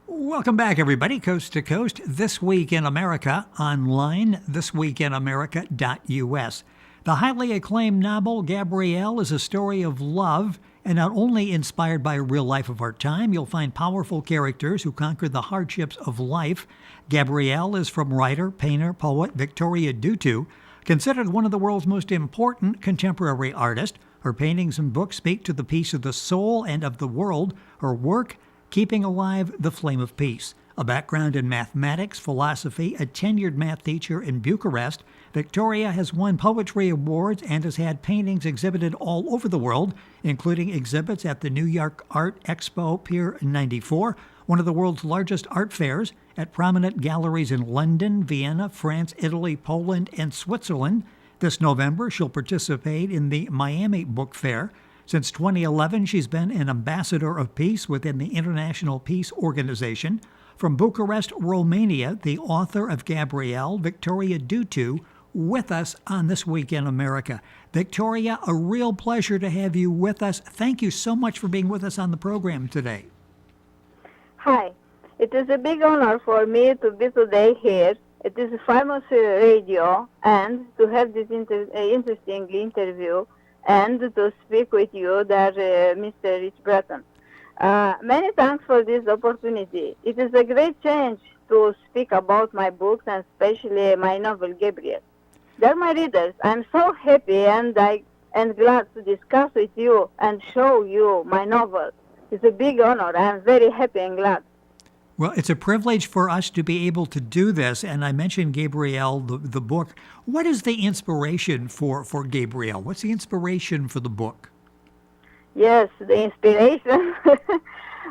Welcome back, everybody, coast to coast. This Week in America, online, thisweekinamerica.us. The highly acclaimed novel Gabriel is a story of love, and not only inspired by a real life of our time, you'll find powerful characters who conquer the hardships of life. Gabriel is from writer, painter, poet Victoria Dutu, considered one of the world's most important contemporary artists. Her paintings and books speak to the peace of the soul and of the world. Her work, Keeping Alive the Flame of Peace. A background in mathematics, philosophy, a tenured math teacher in Bucharest, Victoria has won poetry awards and has had paintings exhibited all over the world, including exhibits at the New York Art Expo Pier 94, one of the world's largest art fairs, at prominent galleries in London, Vienna, France, Italy, Poland, and Switzerland. This November, she'll participate in the Miami Book Fair. Since 2011, she's been an ambassador of peace within the International Peace Organization. From Bucharest, Romania, the author of Gabriel, Victoria Dutu, with us on This Week in America. Victoria, a real pleasure to have you with us. Thank you so much for being with us on the program today. Hi. It is a big honor for me to be today here. It is a famous radio, and to have this interesting interview and to speak with you, Mr. Rich Breton. Many thanks for this opportunity. It is a great change to speak about my books and especially my novel, Gabriel. Dear my readers, I'm so happy and glad to discuss with you and show you my novel. It's a big honor. I'm very happy and glad. Well, it's a privilege for us to be able to do this. And I mentioned Gabriel, the book. What is the inspiration for Gabriel? What's the inspiration for the book? Yes, the inspiration.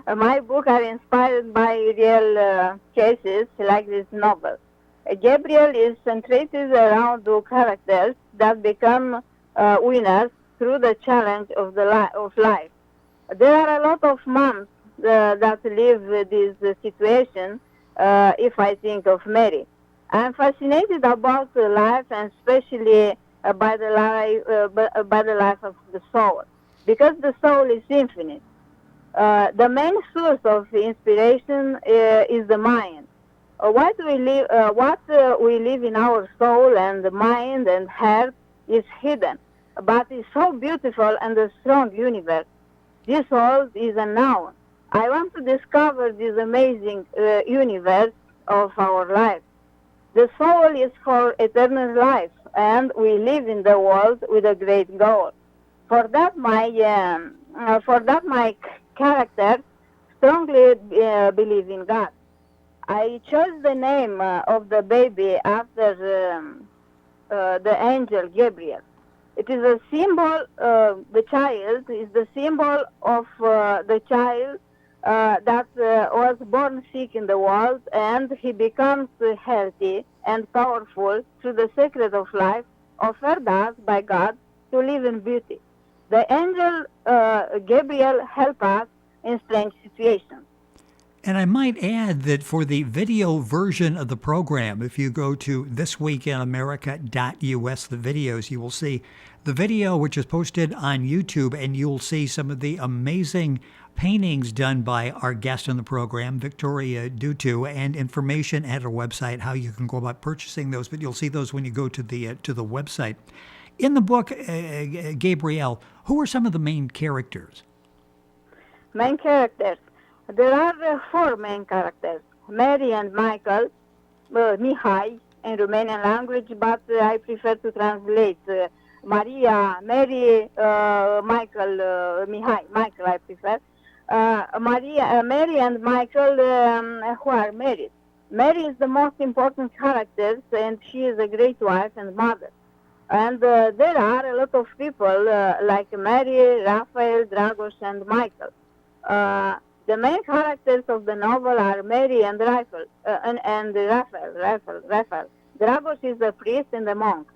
My book are inspired by real cases like this novel. Gabriel is centered around the characters that become winners through the challenge of life. There are a lot of moms that live this situation. If I think of Mary, I'm fascinated about life, and especially by the life of the soul, because the soul is infinite. The main source of inspiration is the mind. What we live in our soul and the mind and heart is hidden, but it's so beautiful and a strong universe. This world is unknown. I want to discover this amazing universe of our life. The soul is for eternal life, and we live in the world with a great goal. For that, my character strongly believe in God. I chose the name of the baby after the angel Gabriel. It is a symbol. The child is the symbol of the child that was born sick in the world, and he becomes healthy and powerful through the secret of life offered us by God to live in beauty. The angel Gabriel helps us in strange situations. And I might add that for the video version of the program, if you go to thisweekinamerica.us, the videos, you will see the video which is posted on YouTube, and you'll see some of the amazing paintings done by our guest on the program, Victoria Dutu, and information at our website, how you can go about purchasing those. But you'll see those when you go to the website. In the book, Gabriel, who are some of the main characters? Main characters. There are four main characters: Mary and Michael, Mihai in Romanian language, but I prefer to translate Maria, Mary, Michael, Mihai. Michael I prefer. Mary and Michael, who are married. Mary is the most important character, and she is a great wife and mother. And there are a lot of people like Mary, Raphael, Dragos, and Michael. The main characters of the novel are Mary and Raphael. Raphael. Dragos is the priest and the monk.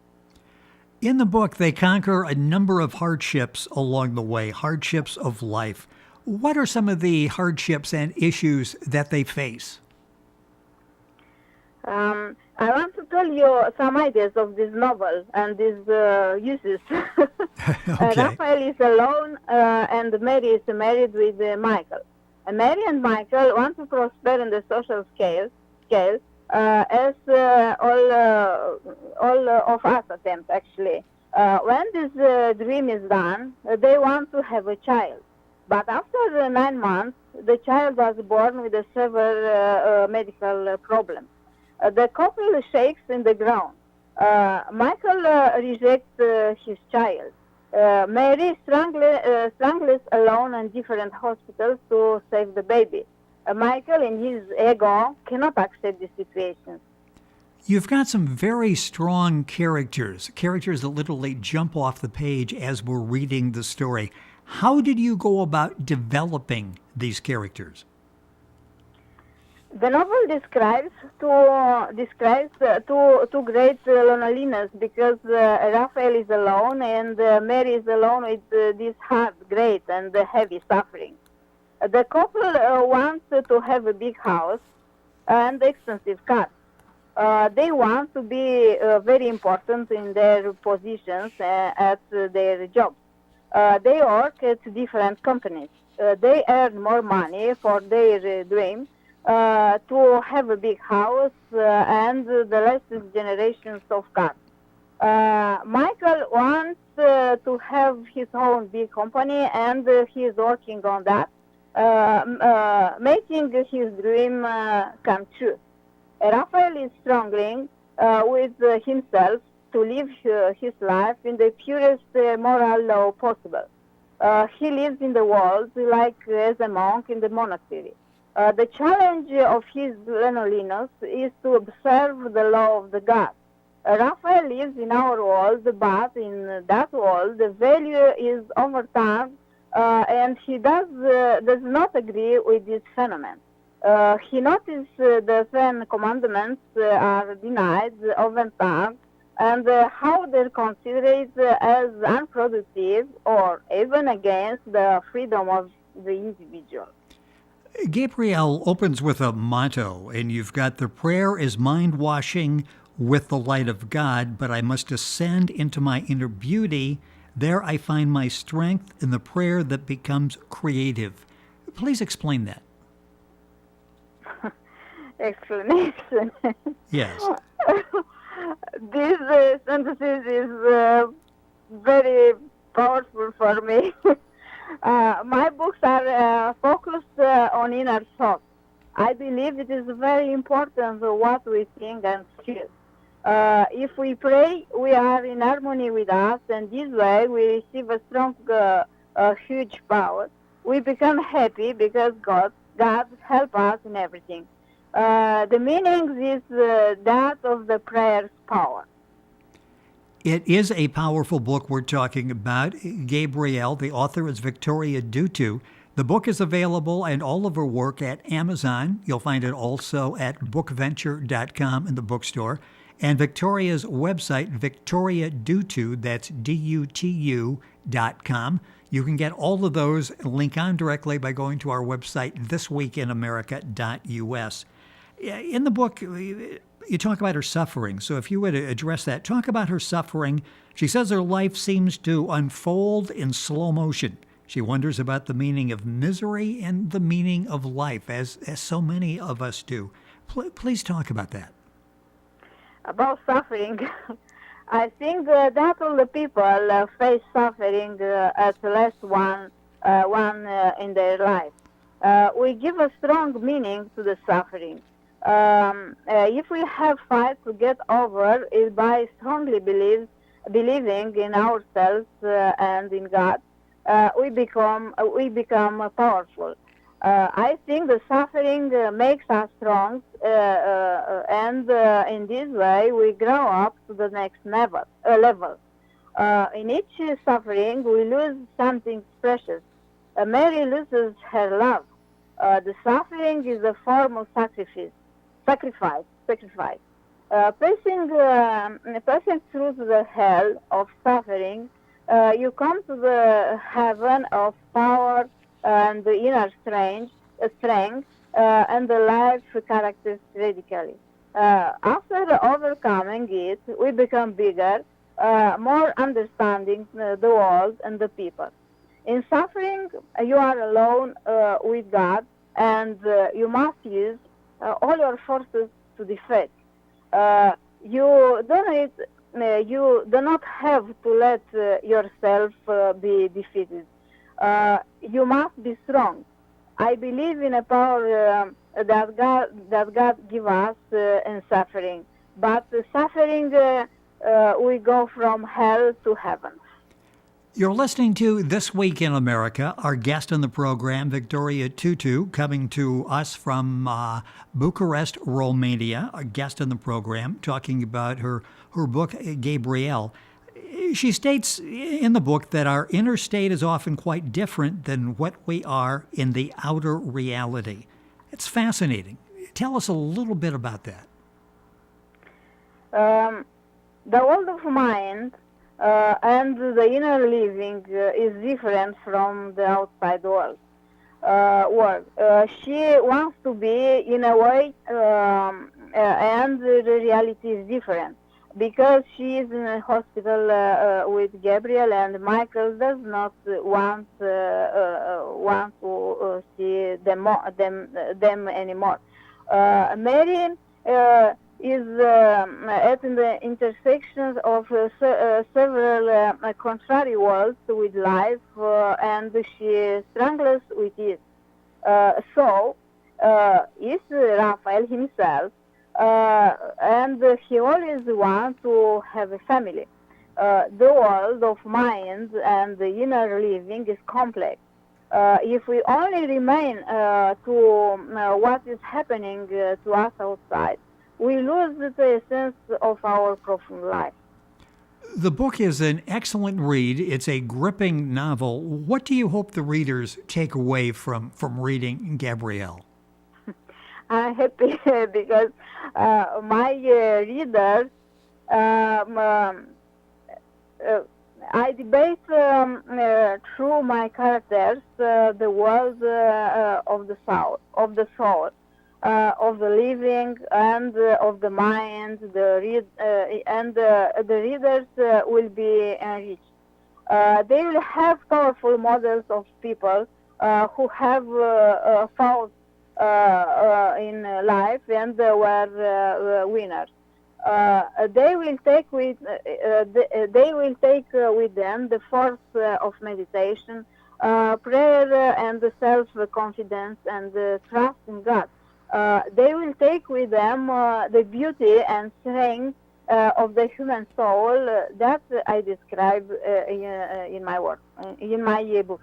In the book, they conquer a number of hardships along the way, hardships of life. What are some of the hardships and issues that they face? I want to tell you some ideas of this novel and these uses. Okay. Raphael is alone and Mary is married with Michael. Mary and Michael want to prosper in the social scale as all of us attempt, actually. When this dream is done, they want to have a child. But after 9 months, the child was born with a severe medical problem. The couple shakes in the ground. Michael rejects his child. Mary strangles alone in different hospitals to save the baby. Michael, in his ego, cannot accept the situation. You've got some very strong characters that literally jump off the page as we're reading the story. How did you go about developing these characters? The novel describes two great loneliness because Raphael is alone and Mary is alone with this hard, great, and heavy suffering. The couple wants to have a big house and expensive car. They want to be very important in their positions at their jobs. They work at different companies. They earn more money for their dream to have a big house and the latest generations of cars. Michael wants to have his own big company and he is working on that, making his dream come true. Raphael is struggling with himself to live his life in the purest moral law possible. He lives in the world like as a monk in the monastery. The challenge of his loneliness is to observe the law of the God. Raphael lives in our world, but in that world the value is overturned, and he does not agree with this phenomenon. He noticed the 10 commandments are denied, overturned, and how they're considered as unproductive or even against the freedom of the individual. Gabriel opens with a motto, and you've got the prayer is mind-washing with the light of God, but I must ascend into my inner beauty. There I find my strength in the prayer that becomes creative. Please explain that. Explanation. Yes. This synthesis is very powerful for me. My books are focused on inner thought. I believe it is very important what we think and feel. If we pray, we are in harmony with us, and this way we receive a strong, huge power. We become happy because God helps us in everything. The meaning is that of the prayer's power. It is a powerful book we're talking about. Gabriel, the author, is Victoria Dutu. The book is available and all of her work at Amazon. You'll find it also at bookventure.com in the bookstore. And Victoria's website, Victoria Dutu, that's DUTU.com. You can get all of those, link on directly by going to our website, thisweekinamerica.us. In the book, you talk about her suffering. So if you would address that, talk about her suffering. She says her life seems to unfold in slow motion. She wonders about the meaning of misery and the meaning of life, as so many of us do. Please talk about that. About suffering, I think that all the people face suffering at least one in their life. We give a strong meaning to the suffering. If we have fight to get over it by strongly believing in ourselves and in God, we become powerful. I think the suffering makes us strong, and in this way we grow up to the next level. In each suffering, we lose something precious. Mary loses her love. The suffering is a form of sacrifice. Passing through the hell of suffering, you come to the heaven of power and the inner strength, and the life characters radically. After overcoming it, we become bigger, more understanding the world and the people. In suffering, you are alone with God, and you must use all your forces to defeat. You don't need, you do not have to let yourself be defeated. You must be strong. I believe in a power that God give us in suffering, but suffering we go from hell to heaven. You're listening to This Week in America. Our guest on the program, Victoria Dutu, coming to us from Bucharest, Romania. A guest on the program, talking about her book, Gabriel. She states in the book that our inner state is often quite different than what we are in the outer reality. It's fascinating. Tell us a little bit about that. The world of mind and the inner living is different from the outside world. She wants to be in a way, and the reality is different. Because she is in a hospital with Gabriel, and Michael does not want to see them anymore. Mary is at the intersections of several contrary worlds with life, and she struggles with it. So is Raphael himself. And he always wants to have a family. The world of mind and the inner living is complex. If we only remain to what is happening to us outside, we lose the essence of our profound life. The book is an excellent read. It's a gripping novel. What do you hope the readers take away from reading Gabriel? I'm happy because my readers, I debate through my characters the world of the soul, of the living and of the mind. The readers will be enriched. They will have powerful models of people who have fought in life and were winners. They will take with them the force of meditation, prayer, and self-confidence and trust in God. They will take with them the beauty and strength of the human soul that I describe in my work, in my book.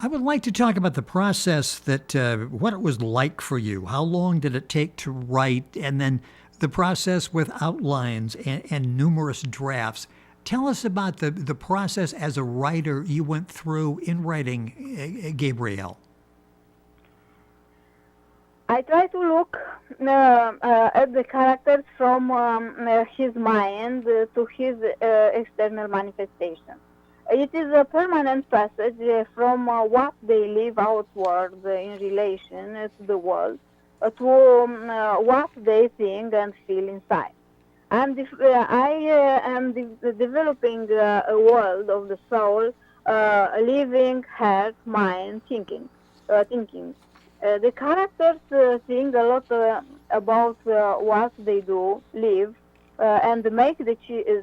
I would like to talk about the process that, what it was like for you. How long did it take to write? And then the process with outlines and numerous drafts. Tell us about the process as a writer you went through in writing Gabriel. I try to look at the characters from his mind to his external manifestation. It is a permanent passage from what they live outward in relation to the world to what they think and feel inside. I am developing a world of the soul, living, heart, mind, thinking. The characters think a lot about what they do, live, and make the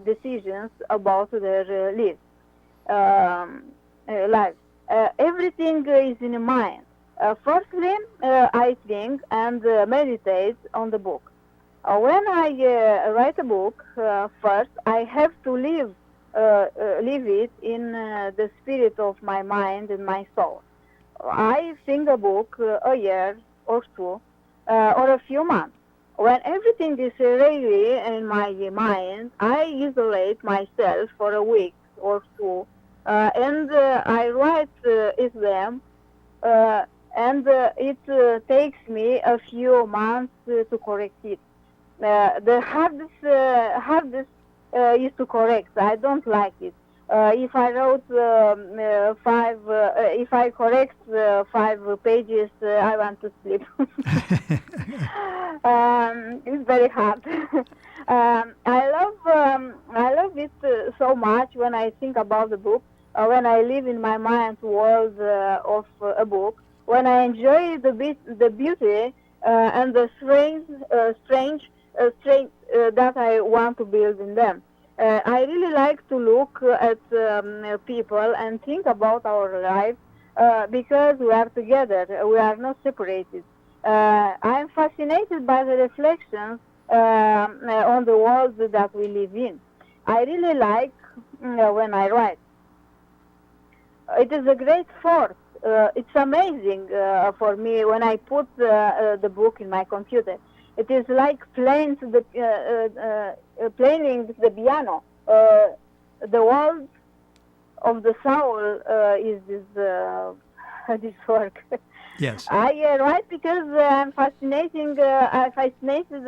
decisions about their lives. Life. Everything is in the mind. Firstly, I think and meditate on the book. When I write a book, first I have to live it in the spirit of my mind and my soul. I think a book a year or two or a few months. When everything is ready in my mind, I isolate myself for a week or two. And I write them, and it takes me a few months to correct it. The hardest is to correct. I don't like it. If I wrote if I correct 5 pages, I want to sleep. It's very hard. I love it so much when I think about the book. When I live in my mind world of a book, when I enjoy the beauty and the strange that I want to build in them. I really like to look at people and think about our life because we are together. We are not separated. I am fascinated by the reflections on the world that we live in. I really like when I write. It is a great force. It's amazing for me when I put the book in my computer. It is like playing the piano. The world of the soul is this work. Yes. I write because I'm I'm fascinated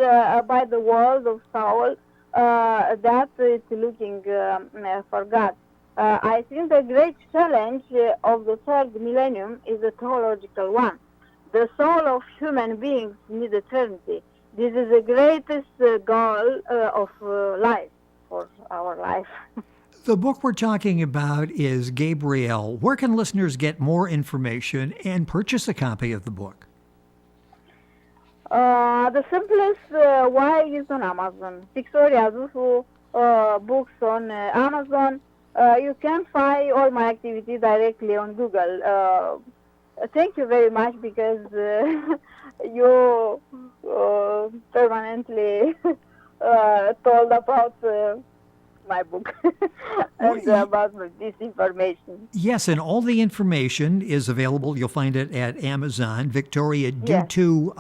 by the world of soul that is looking for God. I think the great challenge of the third millennium is a theological one. The soul of human beings needs eternity. This is the greatest goal of life, for our life. The book we're talking about is Gabriel. Where can listeners get more information and purchase a copy of the book? The simplest way is on Amazon. Victoria Dutu books on Amazon. You can find all my activity directly on Google. Thank you very much because you permanently told about my book and about this information. Yes, and all the information is available. You'll find it at Amazon. Victoria Dutu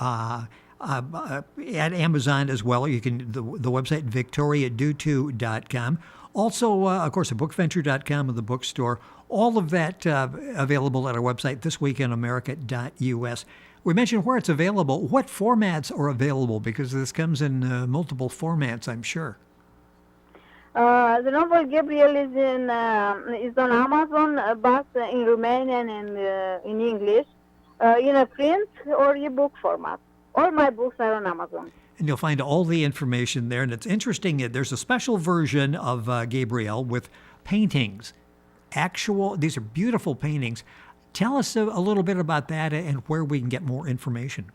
at Amazon as well. You can the website victoriadutu.com. Also, of course, at bookventure.com and the bookstore. All of that available at our website, thisweekinamerica.us. We mentioned where it's available. What formats are available? Because this comes in multiple formats, I'm sure. The novel Gabriel is on Amazon, but in Romanian and in English, in a print or ebook format. All my books are on Amazon. And you'll find all the information there. And it's interesting, there's a special version of Gabriel with paintings. These are beautiful paintings. Tell us a little bit about that and where we can get more information.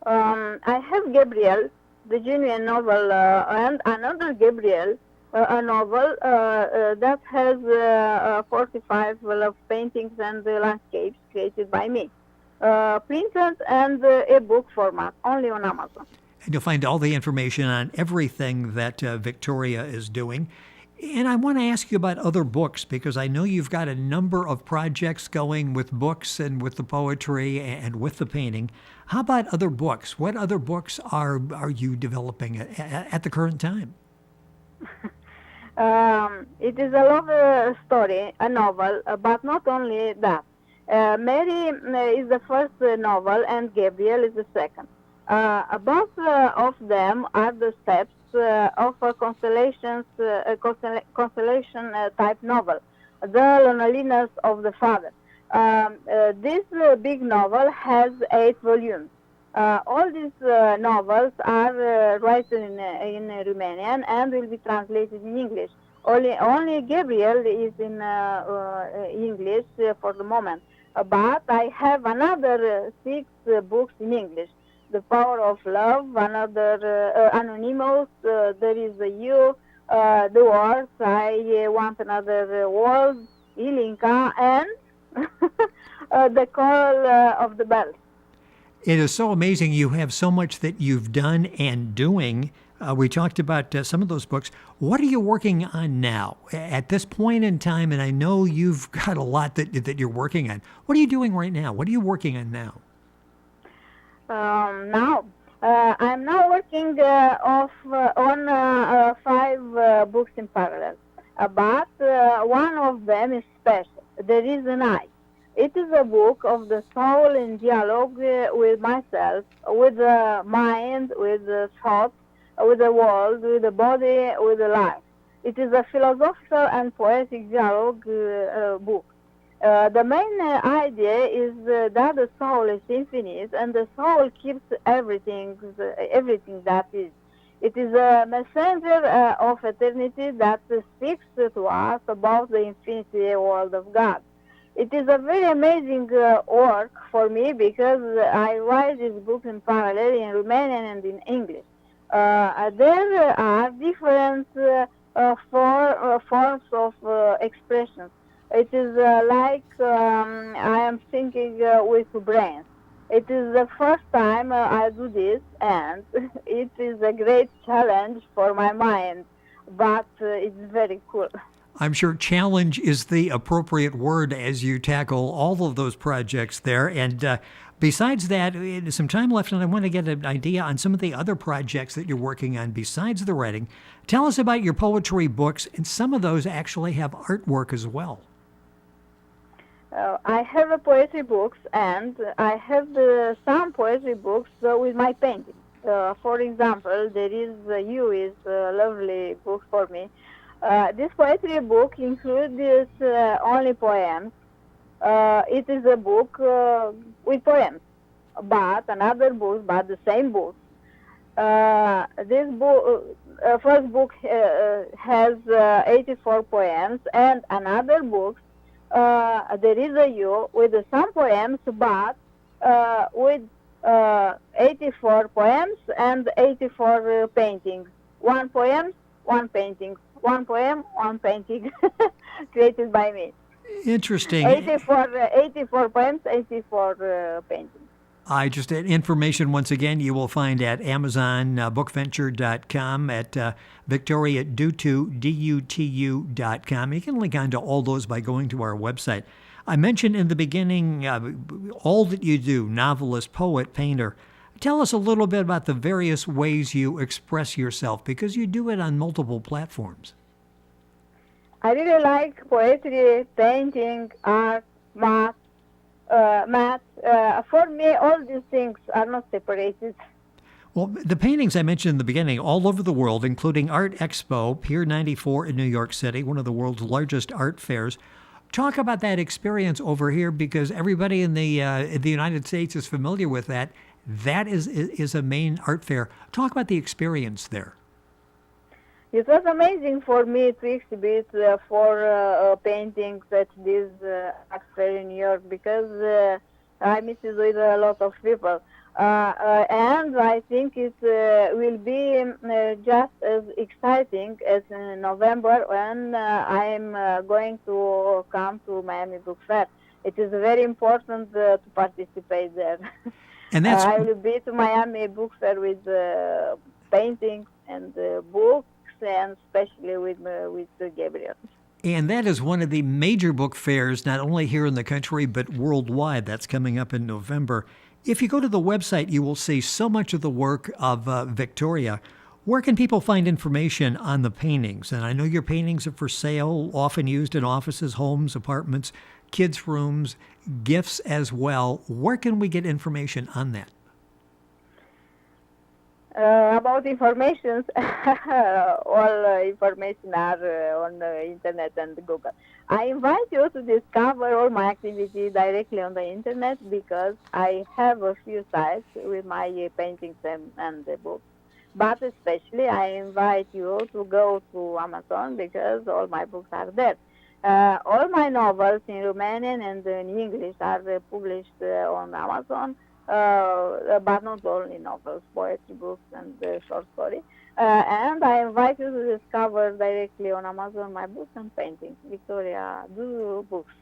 I have Gabriel, the genuine novel, and another Gabriel, a novel that has 45 love paintings and landscapes created by me. Printed and ebook format, only on Amazon. And you'll find all the information on everything that Victoria is doing. And I want to ask you about other books, because I know you've got a number of projects going with books and with the poetry and with the painting. How about other books? What other books are you developing at the current time? It is a love story, a novel, but not only that. Mary is the first novel and Gabriel is the second. Both of them are the steps of a constellation type novel, The Loneliness of the Father. This big novel has 8 volumes. All these novels are written in Romanian and will be translated in English. Only Gabriel is in English for the moment. But I have another 6 books in English. The Power of Love, another Anonymous, There is a You, The Wars, I Want Another World, Ilinka, and The Call of the Bells. It is so amazing. You have so much that you've done and doing. We talked about some of those books. What are you working on now at this point in time? And I know you've got a lot that you're working on. What are you doing right now? What are you working on now? I'm now working on 5 books in parallel. But one of them is special. There is an I. It is a book of the soul in dialogue with myself, with the mind, with the thoughts, with the world, with the body, with the life. It is a philosophical and poetic dialogue book. The main idea is that the soul is infinite and the soul keeps everything that is. It is a messenger of eternity that speaks to us about the infinity world of God. It is a very amazing work for me because I write this book in parallel in Romanian and in English. There are different forms of expression. It is like I am thinking with brains. It is the first time I do this, and it is a great challenge for my mind, but it's very cool. I'm sure challenge is the appropriate word as you tackle all of those projects there. And besides that, there's some time left, and I want to get an idea on some of the other projects that you're working on besides the writing. Tell us about your poetry books, and some of those actually have artwork as well. I have a poetry books, and I have some poetry books with my paintings. For example, there is You is a lovely book for me. This poetry book includes only poems. It is a book with poems, but another book, but the same book. This book, first book has 84 poems, and another book, there is a You with some poems, but with 84 poems and 84 paintings. One poem, one painting. One poem, one painting, created by me. Interesting. 84 poems, 84 paintings. I just had information once again you will find at Amazon, bookventure.com, at Victoria Dutu, DUTU.com. You can link on to all those by going to our website. I mentioned in the beginning all that you do, novelist, poet, painter. Tell us a little bit about the various ways you express yourself, because you do it on multiple platforms. I really like poetry, painting, art, math. For me, all these things are not separated. Well, the paintings I mentioned in the beginning, all over the world, including Art Expo, Pier 94 in New York City, one of the world's largest art fairs. Talk about that experience over here, because everybody in the United States is familiar with that. That is a main art fair. Talk about the experience there. It was amazing for me to exhibit for paintings at this art fair in New York, because I met with a lot of people. And I think it will be just as exciting as in November when I'm going to come to Miami Book Fair. It is very important to participate there. And that's I will be to Miami Book Fair with paintings and books, and especially with Gabriel. And that is one of the major book fairs, not only here in the country, but worldwide. That's coming up in November. If you go to the website, you will see so much of the work of Victoria. Where can people find information on the paintings? And I know your paintings are for sale, often used in offices, homes, apartments, kids' rooms, gifts as well. Where can we get information on that? About information, all information are on the internet and Google. I invite you to discover all my activity directly on the internet, because I have a few sites with my paintings and the books. But especially I invite you to go to Amazon, because all my books are there. All my novels in Romanian and in English are published on Amazon. But not only novels, poetry books and short story. And I invite you to discover directly on Amazon my books and paintings. Victoria Dutu books.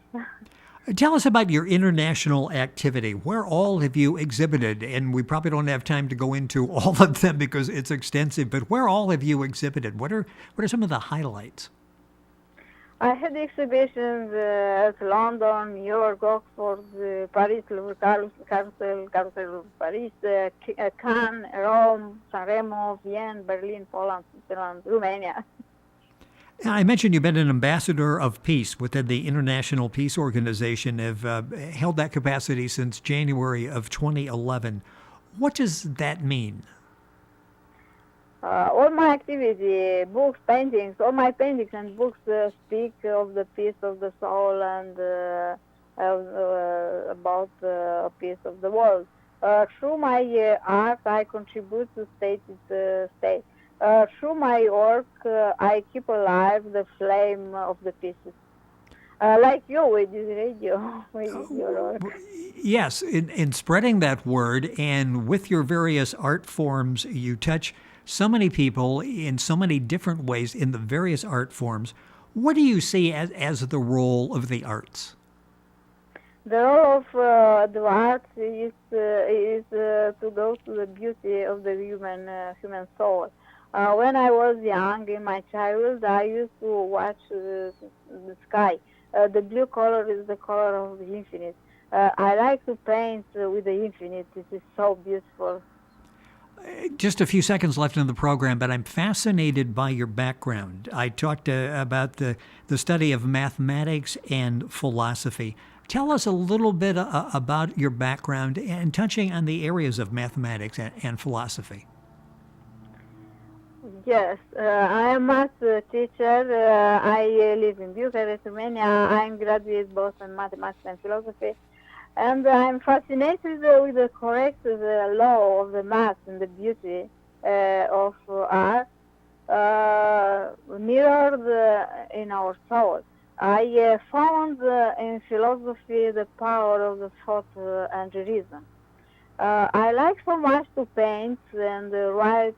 Tell us about your international activity. Where all have you exhibited? And we probably don't have time to go into all of them because it's extensive, but where all have you exhibited? What are some of the highlights? I had exhibitions at London, New York, Oxford, Paris, Paris, Cannes, Rome, Sanremo, Vienna, Berlin, Poland, Switzerland, Romania. I mentioned you've been an ambassador of peace within the International Peace Organization, have held that capacity since January of 2011. What does that mean? All my activity, books, paintings, all my paintings and books speak of the peace of the soul and about the peace of the world. Through my art, I contribute to state. Through my work, I keep alive the flame of the peace. like you with this radio, with your Yes, in spreading that word and with your various art forms, you touch so many people in so many different ways in the various art forms. What do you see as the role of the arts? the role of the arts is to go to the beauty of the human soul. When I was young, in my childhood, I used to watch the sky. The blue color is the color of the infinite. I like to paint with the infinite. It is so beautiful. Just a few seconds left in the program, but I'm fascinated by your background. I talked about the study of mathematics and philosophy. Tell us a little bit about your background and touching on the areas of mathematics and philosophy. Yes, I am a math teacher. I live in Bucharest, Romania. I'm graduate both in mathematics and philosophy. And I'm fascinated with the correct law of the math and the beauty of art mirrored in our soul. I found in philosophy the power of the thought and reason. I like so much to paint and write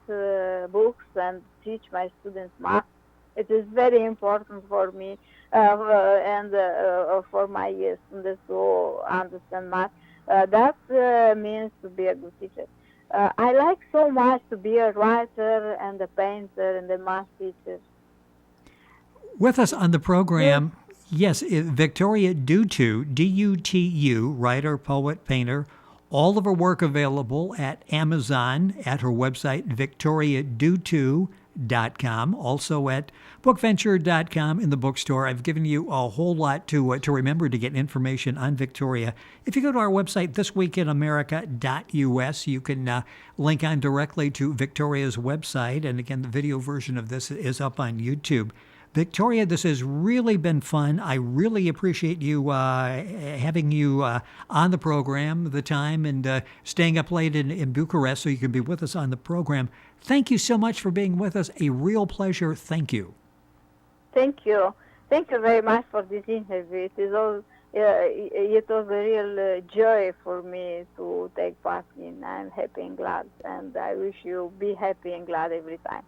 books and teach my students math. It is very important for me and for my students to understand math. That means to be a good teacher. I like so much to be a writer and a painter and a math teacher. With us on the program, yes, Victoria Dutu, D-U-T-U, writer, poet, painter. All of her work available at Amazon, at her website, victoriadutu.com, also at bookventure.com in the bookstore. I've given you a whole lot to remember to get information on Victoria. If you go to our website, thisweekinamerica.us, you can link on directly to Victoria's website. And again, the video version of this is up on YouTube. Victoria, this has really been fun. I really appreciate you having you on the program, the time, and staying up late in Bucharest so you can be with us on the program. Thank you so much for being with us. A real pleasure. Thank you. Thank you. Thank you very much for this interview. It was a real joy for me to take part in. I'm happy and glad, and I wish you be happy and glad every time.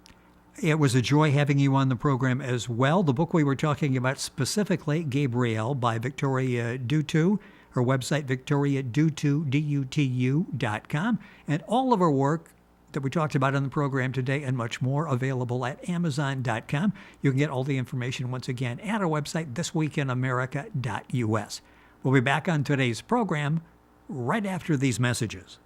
It was a joy having you on the program as well. The book we were talking about specifically, Gabriel, by Victoria Dutu. Her website, victoriadutu.com. And all of her work that we talked about on the program today and much more available at amazon.com. You can get all the information once again at our website, thisweekinamerica.us. We'll be back on today's program right after these messages.